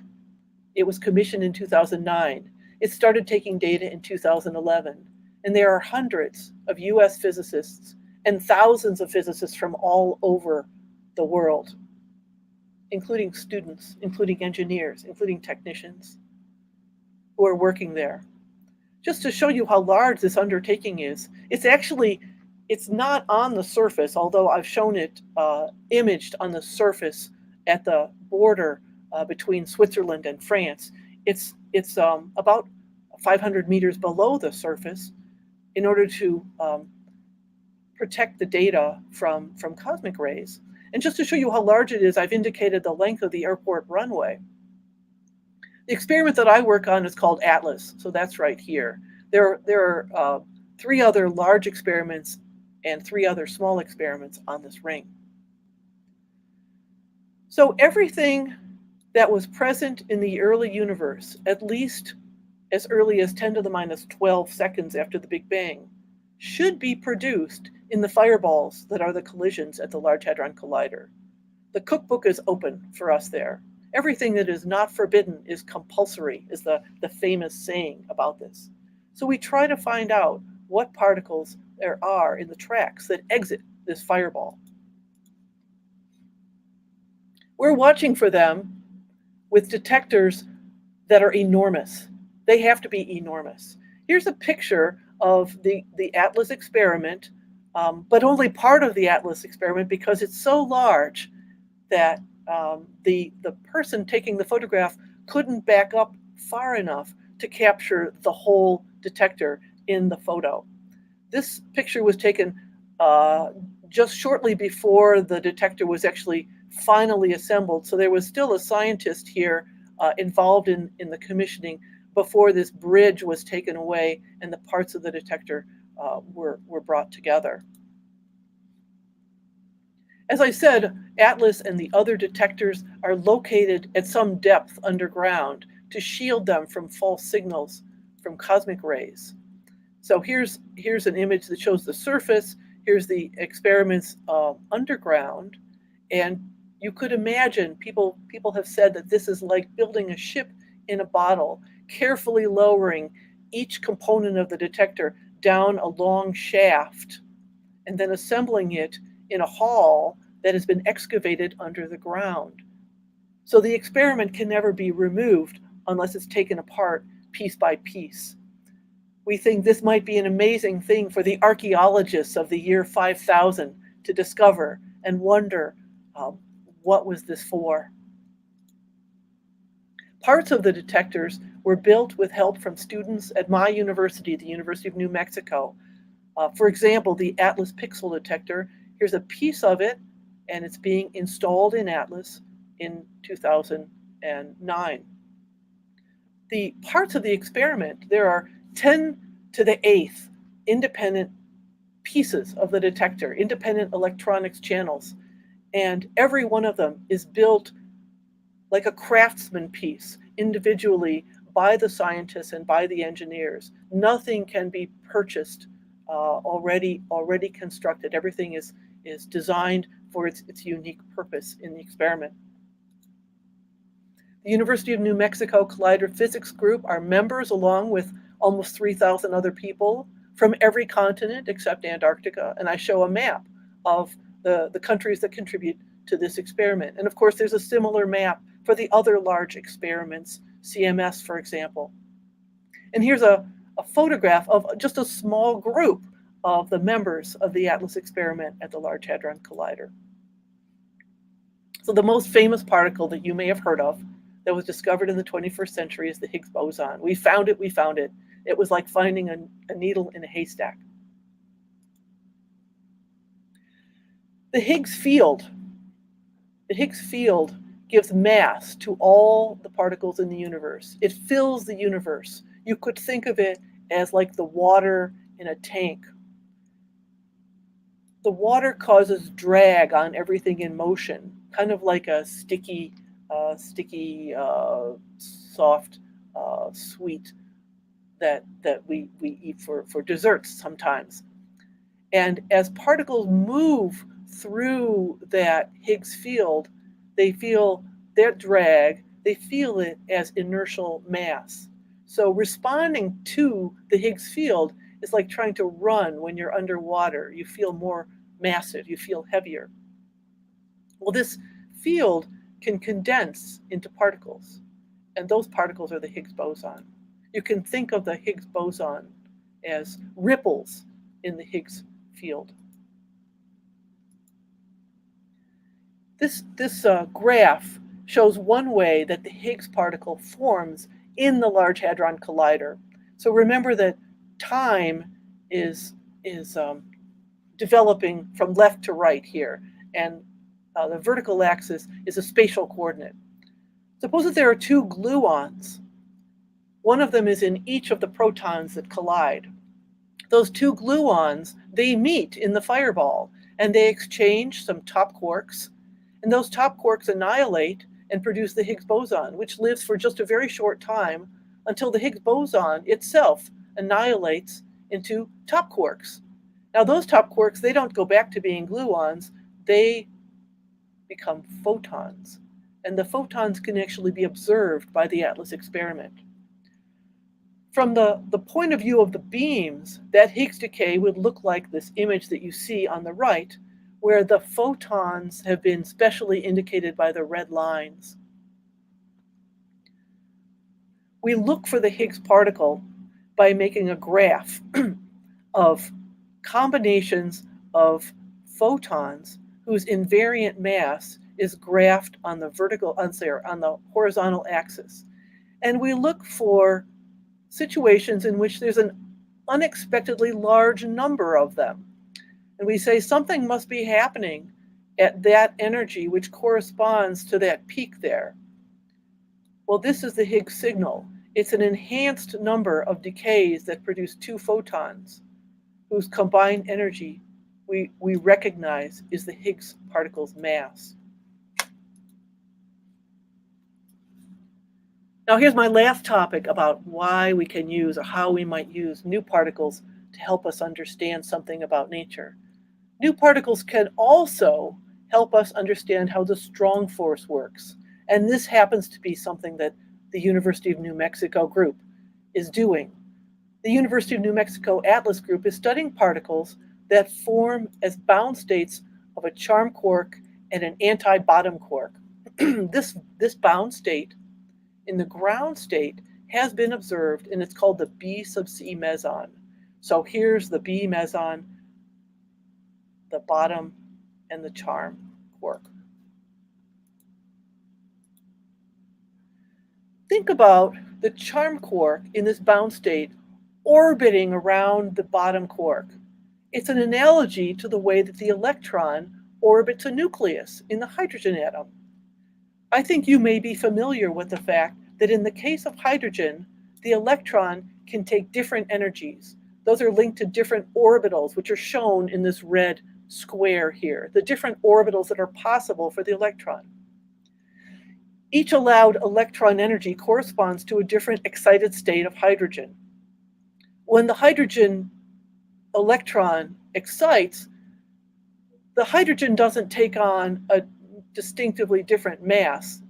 it was commissioned in 2009. It started taking data in 2011. And there are hundreds of US physicists and thousands of physicists from all over the world, including students, including engineers, including technicians who are working there. Just to show you how large this undertaking is, it's not on the surface, although I've shown it imaged on the surface at the border between Switzerland and France. It's about 500 meters below the surface in order to protect the data from cosmic rays. And just to show you how large it is, I've indicated the length of the airport runway. The experiment that I work on is called ATLAS, so that's right here. There are 3 other large experiments and 3 other small experiments on this ring. So everything that was present in the early universe, at least as early as 10 to the minus 12 seconds after the Big Bang, should be produced in the fireballs that are the collisions at the Large Hadron Collider. The cookbook is open for us there. Everything that is not forbidden is compulsory, is the famous saying about this. So we try to find out what particles there are in the tracks that exit this fireball. We're watching for them with detectors that are enormous. They have to be enormous. Here's a picture of the ATLAS experiment, but only part of the ATLAS experiment because it's so large that the person taking the photograph couldn't back up far enough to capture the whole detector in the photo. This picture was taken just shortly before the detector was actually finally assembled. So there was still a scientist here involved in the commissioning before this bridge was taken away and the parts of the detector were brought together. As I said, ATLAS and the other detectors are located at some depth underground to shield them from false signals from cosmic rays. So here's an image that shows the surface. Here's the experiments underground. And you could imagine, people have said that this is like building a ship in a bottle, carefully lowering each component of the detector down a long shaft and then assembling it in a hall that has been excavated under the ground. So the experiment can never be removed unless it's taken apart piece by piece. We think this might be an amazing thing for the archaeologists of the year 5000 to discover and wonder, what was this for? Parts of the detectors were built with help from students at my university, the University of New Mexico. For example, the ATLAS pixel detector, here's a piece of it, and it's being installed in ATLAS in 2009. The parts of the experiment, there are 10 to the 8th independent pieces of the detector, independent electronics channels, and every one of them is built like a craftsman piece, individually by the scientists and by the engineers. Nothing can be purchased already constructed. Everything is designed for its unique purpose in the experiment. The University of New Mexico Collider Physics Group are members, along with almost 3,000 other people from every continent except Antarctica, and I show a map of the countries that contribute to this experiment. And of course, there's a similar map for the other large experiments, CMS, for example. And here's a photograph of just a small group of the members of the ATLAS experiment at the Large Hadron Collider. So the most famous particle that you may have heard of that was discovered in the 21st century is the Higgs boson. We found it. It was like finding a needle in a haystack. The Higgs field gives mass to all the particles in the universe. It fills the universe. You could think of it as like the water in a tank. The water causes drag on everything in motion, kind of like a sticky, soft sweet that we eat for desserts sometimes. And as particles move through that Higgs field, they feel their drag, they feel it as inertial mass. So responding to the Higgs field is like trying to run when you're underwater. You feel more massive, you feel heavier. Well, this field can condense into particles, and those particles are the Higgs boson. You can think of the Higgs boson as ripples in the Higgs field. This graph shows one way that the Higgs particle forms in the Large Hadron Collider. So remember that time is developing from left to right here, and the vertical axis is a spatial coordinate. Suppose that there are two gluons. One of them is in each of the protons that collide. Those two gluons, they meet in the fireball, and they exchange some top quarks, and those top quarks annihilate and produce the Higgs boson, which lives for just a very short time until the Higgs boson itself annihilates into top quarks. Now those top quarks, they don't go back to being gluons, they become photons. And the photons can actually be observed by the ATLAS experiment. From the point of view of the beams, that Higgs decay would look like this image that you see on the right, where the photons have been specially indicated by the red lines. We look for the Higgs particle by making a graph of combinations of photons whose invariant mass is graphed on the on the horizontal axis. And we look for situations in which there's an unexpectedly large number of them. And we say something must be happening at that energy which corresponds to that peak there. Well, this is the Higgs signal. It's an enhanced number of decays that produce two photons whose combined energy we recognize is the Higgs particle's mass. Now here's my last topic about why we can use or how we might use new particles to help us understand something about nature. New particles can also help us understand how the strong force works. And this happens to be something that the University of New Mexico group is doing. The University of New Mexico ATLAS group is studying particles that form as bound states of a charm quark and an anti-bottom quark. This bound state in the ground state has been observed, and it's called the B sub C meson. So here's the B meson, the bottom, and the charm quark. Think about the charm quark in this bound state orbiting around the bottom quark. It's an analogy to the way that the electron orbits a nucleus in the hydrogen atom. I think you may be familiar with the fact that in the case of hydrogen, the electron can take different energies. Those are linked to different orbitals, which are shown in this red square here, the different orbitals that are possible for the electron. Each allowed electron energy corresponds to a different excited state of hydrogen. When the hydrogen electron excites, the hydrogen doesn't take on a distinctively different mass,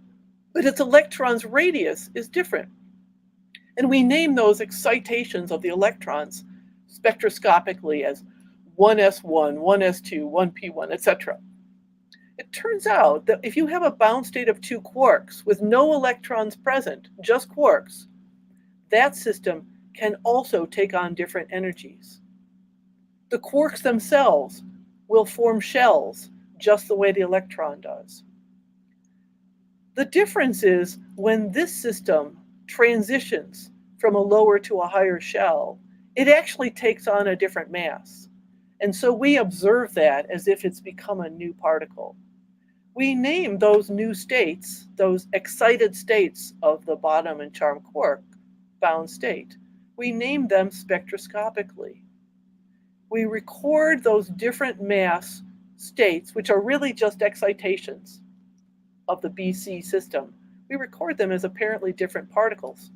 but its electron's radius is different. And we name those excitations of the electrons spectroscopically as 1s1, 1s2, 1p1, etc. It turns out that if you have a bound state of two quarks with no electrons present, just quarks, that system can also take on different energies. The quarks themselves will form shells just the way the electron does. The difference is when this system transitions from a lower to a higher shell, it actually takes on a different mass. And so we observe that as if it's become a new particle. We name those new states, those excited states of the bottom and charm quark bound state, we name them spectroscopically. We record those different mass states, which are really just excitations of the BC system. We record them as apparently different particles.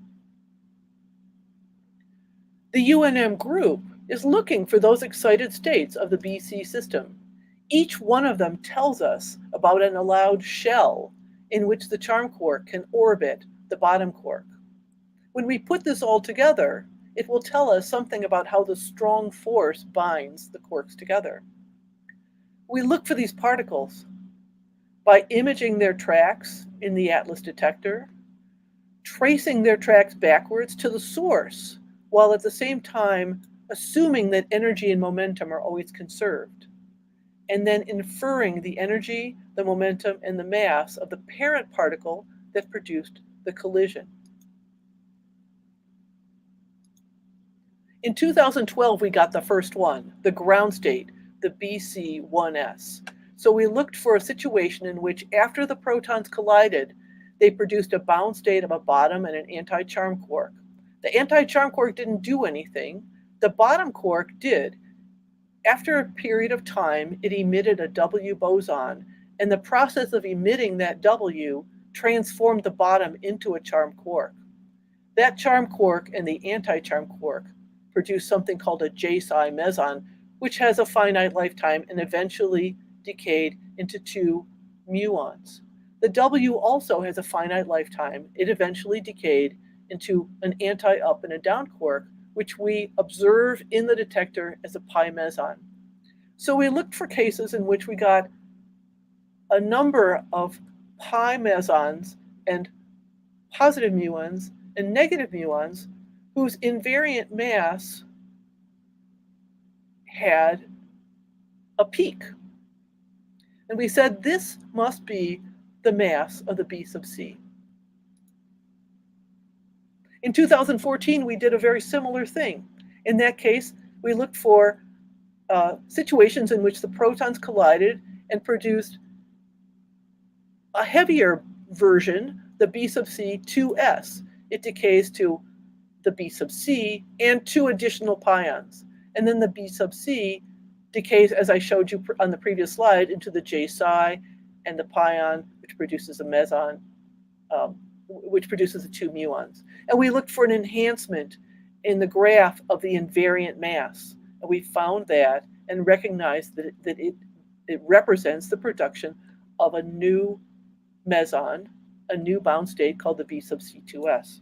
The UNM group is looking for those excited states of the BC system. Each one of them tells us about an allowed shell in which the charm quark can orbit the bottom quark. When we put this all together, it will tell us something about how the strong force binds the quarks together. We look for these particles by imaging their tracks in the ATLAS detector, tracing their tracks backwards to the source, while at the same time assuming that energy and momentum are always conserved, and then inferring the energy, the momentum, and the mass of the parent particle that produced the collision. In 2012, we got the first one, the ground state, the BC1S. So we looked for a situation in which after the protons collided, they produced a bound state of a bottom and an anti-charm quark. The anti-charm quark didn't do anything. The bottom quark did. After a period of time, it emitted a W boson, and the process of emitting that W transformed the bottom into a charm quark. That charm quark and the anti-charm quark produce something called a J-psi meson, which has a finite lifetime and eventually decayed into 2 muons. The W also has a finite lifetime. It eventually decayed into an anti-up and a down quark, which we observe in the detector as a pi meson. So we looked for cases in which we got a number of pi mesons and positive muons and negative muons whose invariant mass had a peak. And we said this must be the mass of the B sub C. In 2014, we did a very similar thing. In that case, we looked for situations in which the protons collided and produced a heavier version, the B sub C 2s. It decays to the B sub C and 2 additional pions. And then the B sub C decays, as I showed you on the previous slide, into the J psi and the pion, which produces a meson, which produces the 2 muons. And we looked for an enhancement in the graph of the invariant mass. And we found that and recognized that it represents the production of a new meson, a new bound state called the B sub C2s.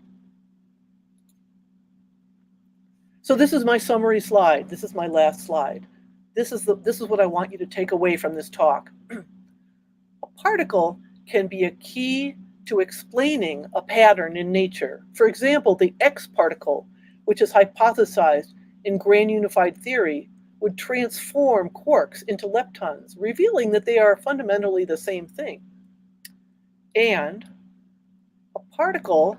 So this is my summary slide. This is my last slide. This is what I want you to take away from this talk. A particle can be a key to explaining a pattern in nature. For example, the X particle, which is hypothesized in grand unified theory, would transform quarks into leptons, revealing that they are fundamentally the same thing. And a particle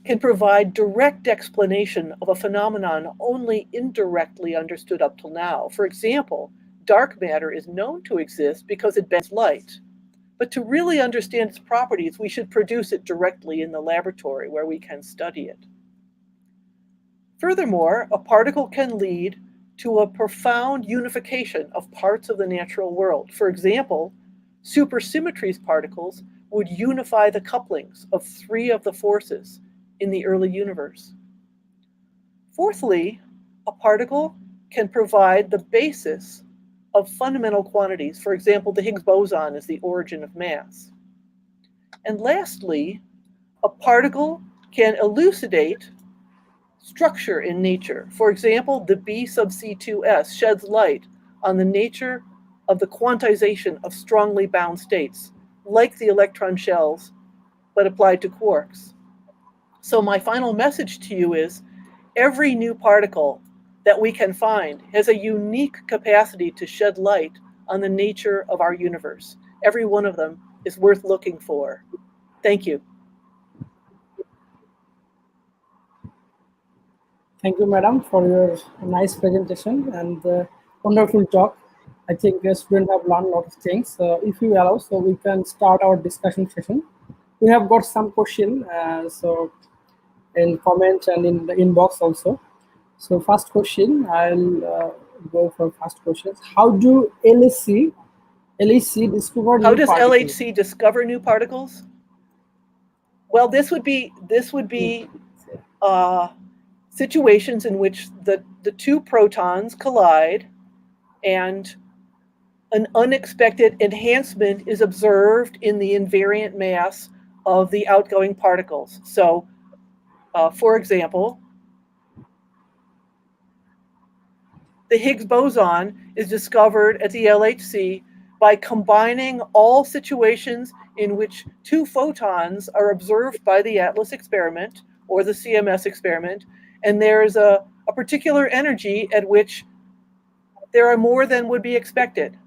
can provide direct explanation of a phenomenon only indirectly understood up till now. For example, dark matter is known to exist because it bends light. But to really understand its properties, we should produce it directly in the laboratory where we can study it. Furthermore, a particle can lead to a profound unification of parts of the natural world. For example, supersymmetries particles would unify the couplings of 3 of the forces in the early universe. Fourthly, a particle can provide the basis of fundamental quantities. For example, the Higgs boson is the origin of mass. And lastly, a particle can elucidate structure in nature. For example, the B sub C2s sheds light on the nature of the quantization of strongly bound states, like the electron shells, but applied to quarks. So my final message to you is, every new particle that we can find has a unique capacity to shed light on the nature of our universe. Every one of them is worth looking for. Thank you. Thank you, madam, for your nice presentation and wonderful talk. I think students have learned a lot of things. If you allow, so we can start our discussion session. We have got some question, so in comments and in the inbox also. So first question, I'll go for first questions. How do LHC discover How new does particles? LHC discover new particles? Well, this would be situations in which the 2 protons collide and an unexpected enhancement is observed in the invariant mass of the outgoing particles. So, for example, the Higgs boson is discovered at the LHC by combining all situations in which 2 photons are observed by the ATLAS experiment or the CMS experiment, and there's a particular energy at which there are more than would be expected.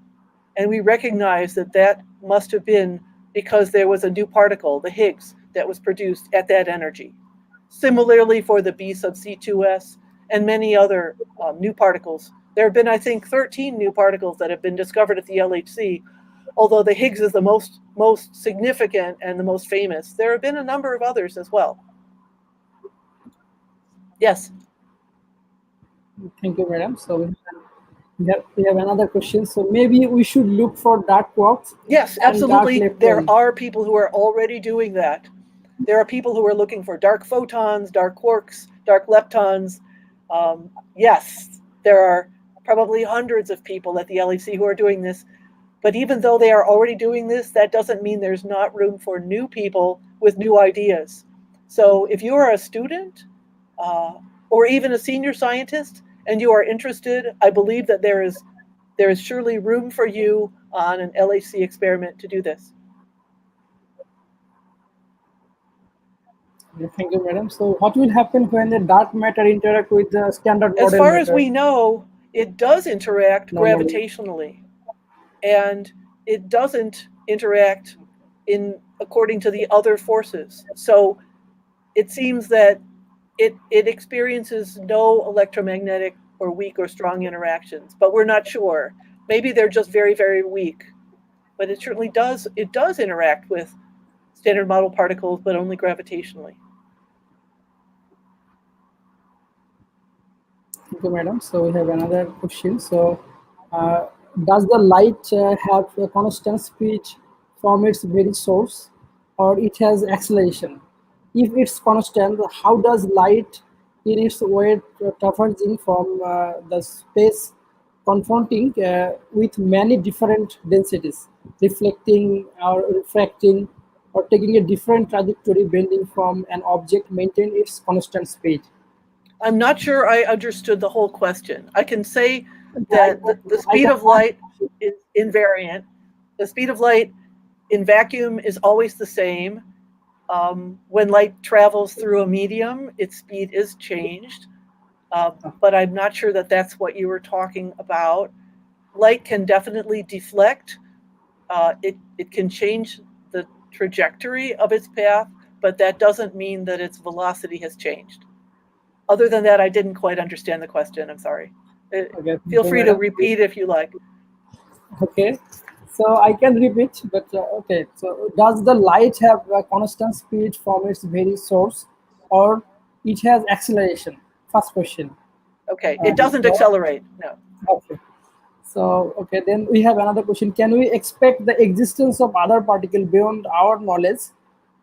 And we recognize that that must have been because there was a new particle, the Higgs, that was produced at that energy. Similarly for the B sub C2s and many other new particles. There have been, I think, 13 new particles that have been discovered at the LHC, although the Higgs is the most significant and the most famous. There have been a number of others as well. Yes. Thank you, madam. So we have another question. So maybe we should look for dark quarks Yes, and dark absolutely. There leptons. are people who are already doing that. There are people who are looking for dark photons, dark quarks, dark leptons. Yes, there are probably hundreds of people at the LHC who are doing this. But even though they are already doing this, that doesn't mean there's not room for new people with new ideas. So if you are a student or even a senior scientist and you are interested, I believe that there is surely room for you on an LHC experiment to do this. Thank you, madam. So what will happen when the dark matter interact with the standard As model far as matter? we know, it does interact Normally, gravitationally, and it doesn't interact in according to the other forces. So it seems that it experiences no electromagnetic or weak or strong interactions, but we're not sure. Maybe they're just very, very weak. But it certainly does interact with standard model particles, but only gravitationally. thank you, madam. So we have another question. So uh, does the light have a constant speed from its very source, or it has acceleration? If it's constant, how does light in its way traversing from the space confronting with many different densities, reflecting or refracting or taking a different trajectory bending from an object maintain its constant speed? I'm not sure I understood the whole question. I can say I that got, the I speed got of one light is invariant. The speed of light in vacuum is always the same. When light travels through a medium, its speed is changed. But I'm not sure that that's what you were talking about. Light can definitely deflect. It can change the trajectory of its path, but that doesn't mean that its velocity has changed. Other than that, I didn't quite understand the question. I'm sorry. Okay, Feel thank you, free to madam. repeat if you like. Okay, so I can repeat, but okay. So does the light have a constant speed from its very source, or it has acceleration? First question. Okay, it doesn't So, accelerate. No. okay. So okay, then we have another question. Can we expect the existence of other particle beyond our knowledge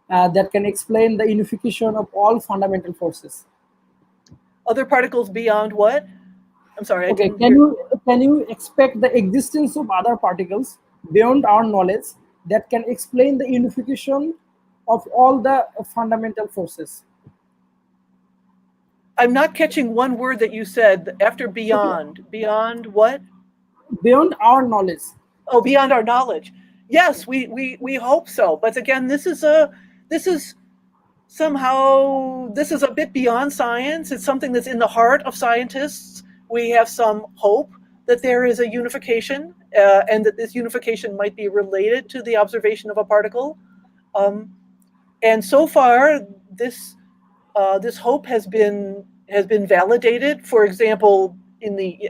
that can explain the unification of all fundamental forces? Other particles beyond what? I'm sorry, I Okay, didn't hear. can you expect the existence of other particles beyond our knowledge that can explain the unification of all the fundamental forces? I'm not catching one word that you said after Okay, beyond. Beyond what? beyond our knowledge. Oh, beyond our knowledge. Yes, we hope so. But again, this is somehow this is a bit beyond science. It's something that's in the heart of scientists. We have some hope that there is a unification, and that this unification might be related to the observation of a particle. Um, and so far, this hope has been validated. For example,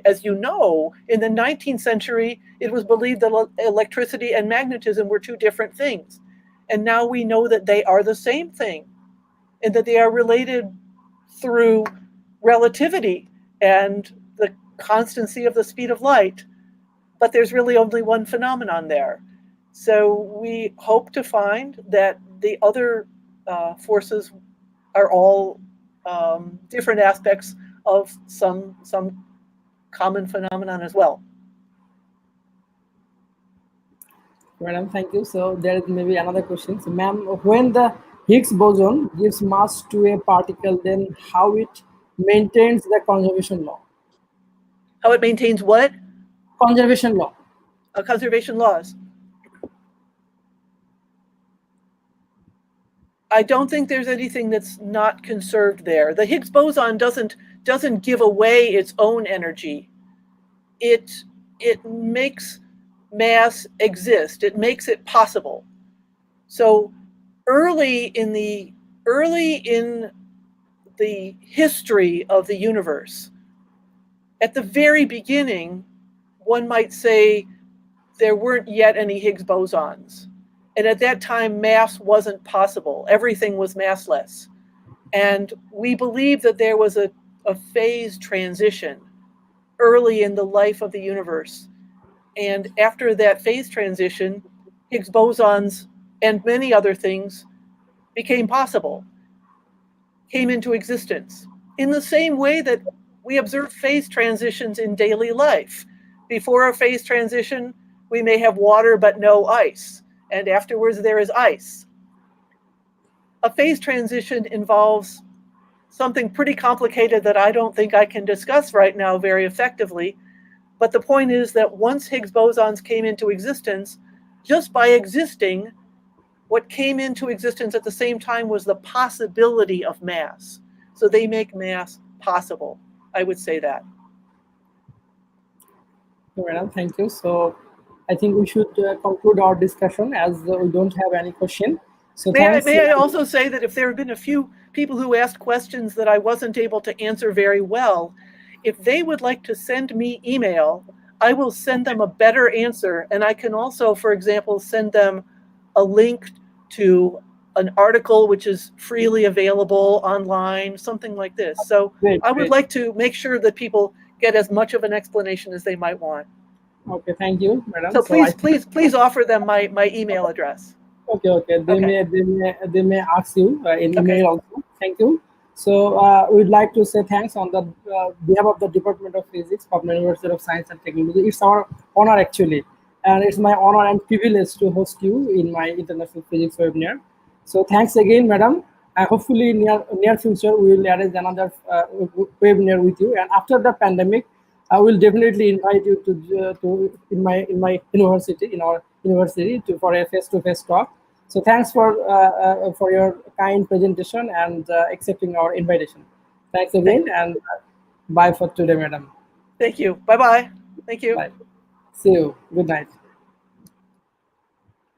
as you know, in the 19th century, it was believed that electricity and magnetism were two different things, and now we know that they are the same thing, and that they are related through relativity and the constancy of the speed of light. But there's really only one phenomenon there. So we hope to find that the other forces are all different aspects of some common phenomenon as well. Madam, thank you. So there is maybe another question. So, ma'am, when the Higgs boson gives mass to a particle, then how it maintains the conservation law? How it maintains what? Conservation law. Conservation laws. I don't think there's anything that's not conserved there. The Higgs boson doesn't give away its own energy. It makes mass exist. It makes it possible. So early in the history of the universe, at the very beginning, one might say there weren't yet any Higgs bosons. And at that time, mass wasn't possible. Everything was massless. And we believe that there was a a phase transition early in the life of the universe. And after that phase transition, Higgs bosons and many other things became possible, came into existence, in the same way that we observe phase transitions in daily life. Before a phase transition, we may have water but no ice, and afterwards there is ice. A phase transition involves something pretty complicated that I don't think I can discuss right now very effectively. But the point is that once Higgs bosons came into existence, just by existing, what came into existence at the same time was the possibility of mass. So they make mass possible. I would say that. Okay, madam, thank you. So I think we should conclude our discussion as we don't have any question. So thanks. May I also say that if there have been a few people who asked questions that I wasn't able to answer very well, if they would like to send me email, I will send them a better answer. And I can also, for example, send them a link to an article which is freely available online, something like this. So I would like to make sure that people get as much of an explanation as they might want. Okay, thank you, madam. So please offer them my email address. Okay. They may ask you in Okay. email also. Thank you. So we'd like to say thanks on the behalf of the Department of Physics, Pabna University of Science and Technology. It's our honor actually, and it's my honor and privilege to host you in my International Physics webinar. So thanks again, madam. Hopefully near future we will arrange another webinar with you. And after the pandemic, I will definitely invite you to in my university, in our university, for a face-to-face talk. So thanks for your kind presentation and accepting our invitation. Thanks again, and bye for today, madam. Thank you. Bye-bye. Thank you. Bye. See you. Good night.